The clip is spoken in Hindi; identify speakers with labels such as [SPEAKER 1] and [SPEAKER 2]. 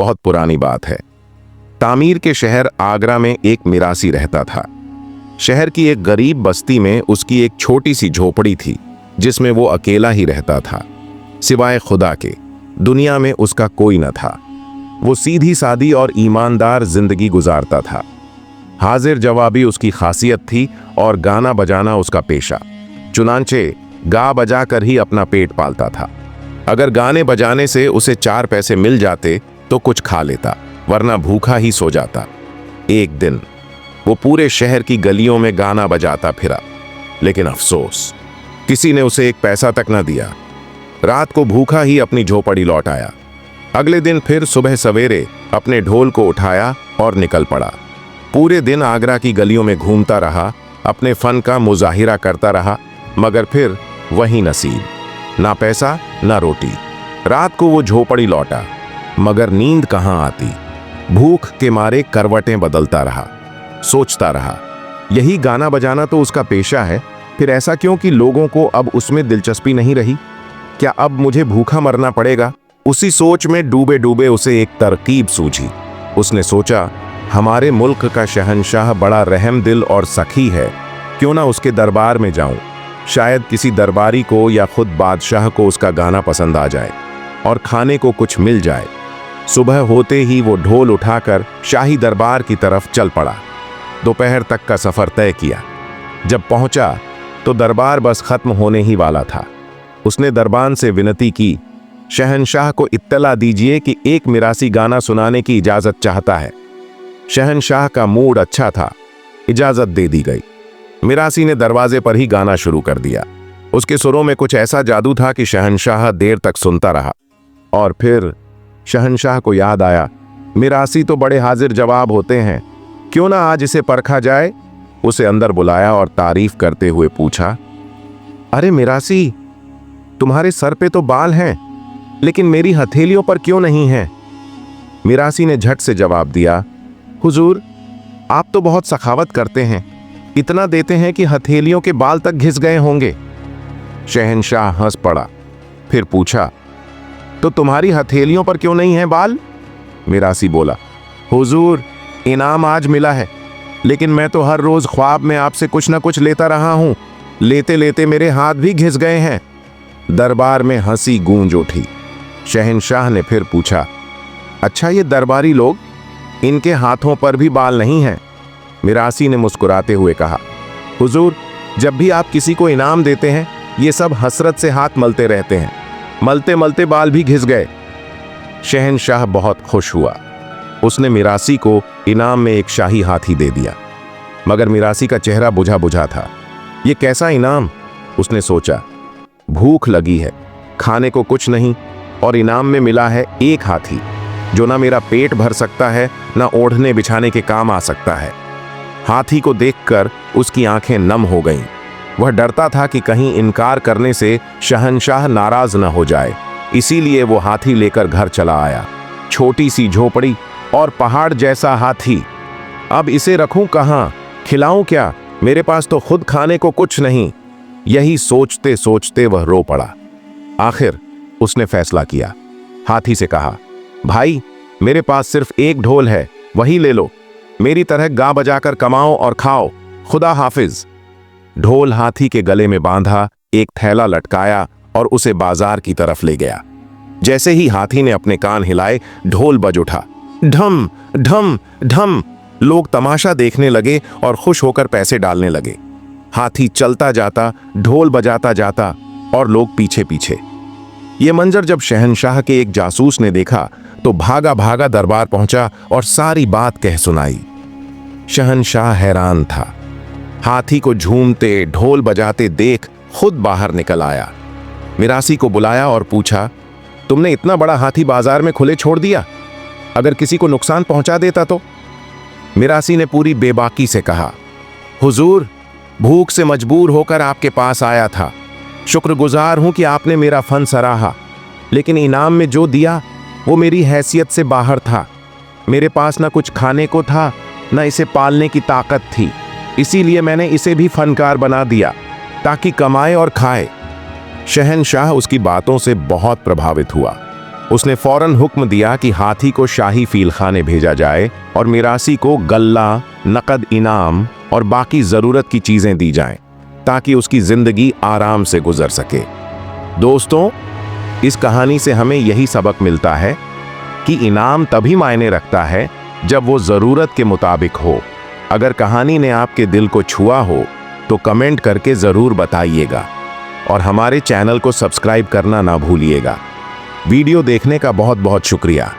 [SPEAKER 1] बहुत पुरानी बात है। तामीर के शहर आगरा में एक मिरासी रहता था। शहर की एक गरीब बस्ती में उसकी एक छोटी सी झोपड़ी थी जिसमें वो अकेला ही रहता था। सिवाय खुदा के दुनिया में उसका कोई न था। वो सीधी सादी और ईमानदार जिंदगी गुजारता था। हाजिर जवाबी उसकी खासियत थी और गाना बजाना उसका पेशा। चुनांचे गा बजा कर ही अपना पेट पालता था। अगर गाने बजाने से उसे 4 पैसे मिल जाते तो कुछ खा लेता, वरना भूखा ही सो जाता। एक दिन वो पूरे शहर की गलियों में गाना बजाता फिरा, लेकिन अफसोस किसी ने उसे 1 पैसा तक न दिया। रात को भूखा ही अपनी झोपड़ी लौट आया। अगले दिन फिर सुबह सवेरे अपने ढोल को उठाया और निकल पड़ा। पूरे दिन आगरा की गलियों में घूमता रहा, अपने फन का मुजाहिरा करता रहा, मगर फिर वही नसीब, ना पैसा ना रोटी। रात को वो झोपड़ी लौटा, मगर नींद कहाँ आती। भूख के मारे करवटें बदलता रहा, सोचता रहा, यही गाना बजाना तो उसका पेशा है, फिर ऐसा क्यों कि लोगों को अब उसमें दिलचस्पी नहीं रही। क्या अब मुझे भूखा मरना पड़ेगा? उसी सोच में डूबे डूबे उसे एक तरकीब सूझी। उसने सोचा, हमारे मुल्क का शहंशाह बड़ा रहम दिल और सखी है, क्यों ना उसके दरबार में जाऊं। शायद किसी दरबारी को या खुद बादशाह को उसका गाना पसंद आ जाए और खाने को कुछ मिल जाए। सुबह होते ही वो ढोल उठाकर शाही दरबार की तरफ चल पड़ा। दोपहर तक का सफर तय किया। जब पहुंचा तो दरबार बस खत्म होने ही वाला था। उसने दरबान से विनती की, शहंशाह को इत्तला दीजिए कि एक मिरासी गाना सुनाने की इजाजत चाहता है। शहंशाह का मूड अच्छा था, इजाजत दे दी गई। मिरासी ने दरवाजे पर ही गाना शुरू कर दिया। उसके सुरों में कुछ ऐसा जादू था कि शहंशाह देर तक सुनता रहा। और फिर शहंशाह को याद आया, मिरासी तो बड़े हाजिर जवाब होते हैं, क्यों ना आज इसे परखा जाए। उसे अंदर बुलाया और तारीफ करते हुए पूछा, अरे मिरासी, तुम्हारे सर पे तो बाल हैं, लेकिन मेरी हथेलियों पर क्यों नहीं हैं? मिरासी ने झट से जवाब दिया, हुजूर, आप तो बहुत सखावत करते हैं, इतना देते हैं कि हथेलियों के बाल तक घिस गए होंगे। शहंशाह हंस पड़ा, फिर पूछा, तो तुम्हारी हथेलियों पर क्यों नहीं है बाल? मिरासी बोला, हुजूर, इनाम आज मिला है, लेकिन मैं तो हर रोज ख्वाब में आपसे कुछ ना कुछ लेता रहा हूं। लेते लेते मेरे हाथ भी घिस गए हैं। दरबार में हंसी गूंज उठी। शहंशाह ने फिर पूछा, अच्छा ये दरबारी लोग, इनके हाथों पर भी बाल नहीं हैं? मिरासी ने मुस्कुराते हुए कहा, हुजूर, जब भी आप किसी को इनाम देते हैं ये सब हसरत से हाथ मलते रहते हैं। मलते मलते बाल भी घिस गए। शहंशाह बहुत खुश हुआ। उसने मिरासी को इनाम में एक शाही हाथी दे दिया, मगर मिरासी का चेहरा बुझा बुझा था। ये कैसा इनाम? उसने सोचा। भूख लगी है, खाने को कुछ नहीं, और इनाम में मिला है एक हाथी, जो ना मेरा पेट भर सकता है, ना ओढ़ने बिछाने के काम आ सकता है। हाथी को देखकर उसकी आंखें नम हो गईं। वह डरता था कि कहीं इनकार करने से शहंशाह नाराज न हो जाए, इसीलिए वो हाथी लेकर घर चला आया। छोटी सी झोपड़ी और पहाड़ जैसा हाथी। अब इसे रखूं कहां, खिलाऊं क्या? मेरे पास तो खुद खाने को कुछ नहीं। यही सोचते सोचते वह रो पड़ा। आखिर उसने फैसला किया। हाथी से कहा, भाई, मेरे पास सिर्फ एक ढोल है, वही ले लो। मेरी तरह गा बजाकर कमाओ और खाओ। खुदा हाफिज। ढोल हाथी के गले में बांधा, एक थैला लटकाया और उसे बाजार की तरफ ले गया। जैसे ही हाथी ने अपने कान हिलाए, ढोल बज उठा। ढम ढम ढम। लोग तमाशा देखने लगे और खुश होकर पैसे डालने लगे। हाथी चलता जाता, ढोल बजाता जाता और लोग पीछे पीछे। ये मंजर जब शहंशाह के एक जासूस ने देखा तो भागा भागा दरबार पहुंचा और सारी बात कह सुनाई। शहंशाह हैरान था। हाथी को झूमते, ढोल बजाते देख खुद बाहर निकल आया। मिरासी को बुलाया और पूछा, तुमने इतना बड़ा हाथी बाजार में खुले छोड़ दिया? अगर किसी को नुकसान पहुंचा देता तो? मिरासी ने पूरी बेबाकी से कहा, हुजूर, भूख से मजबूर होकर आपके पास आया था। शुक्रगुजार हूं कि आपने मेरा फन सराहा, लेकिन इनाम में जो दिया वो मेरी हैसियत से बाहर था। मेरे पास ना कुछ खाने को था, ना इसे पालने की ताकत थी, इसीलिए मैंने इसे भी फनकार बना दिया ताकि कमाए और खाए। शहंशाह उसकी बातों से बहुत प्रभावित हुआ। उसने फौरन हुक्म दिया कि हाथी को शाही फीलखाने भेजा जाए और मिरासी को गल्ला, नकद इनाम और बाकी जरूरत की चीजें दी जाएं, ताकि उसकी जिंदगी आराम से गुजर सके। दोस्तों, इस कहानी से हमें यही सबक मिलता है कि इनाम तभी मायने रखता है जब वो जरूरत के मुताबिक हो। अगर कहानी ने आपके दिल को छुआ हो तो कमेंट करके जरूर बताइएगा और हमारे चैनल को सब्सक्राइब करना ना भूलिएगा। वीडियो देखने का बहुत बहुत शुक्रिया।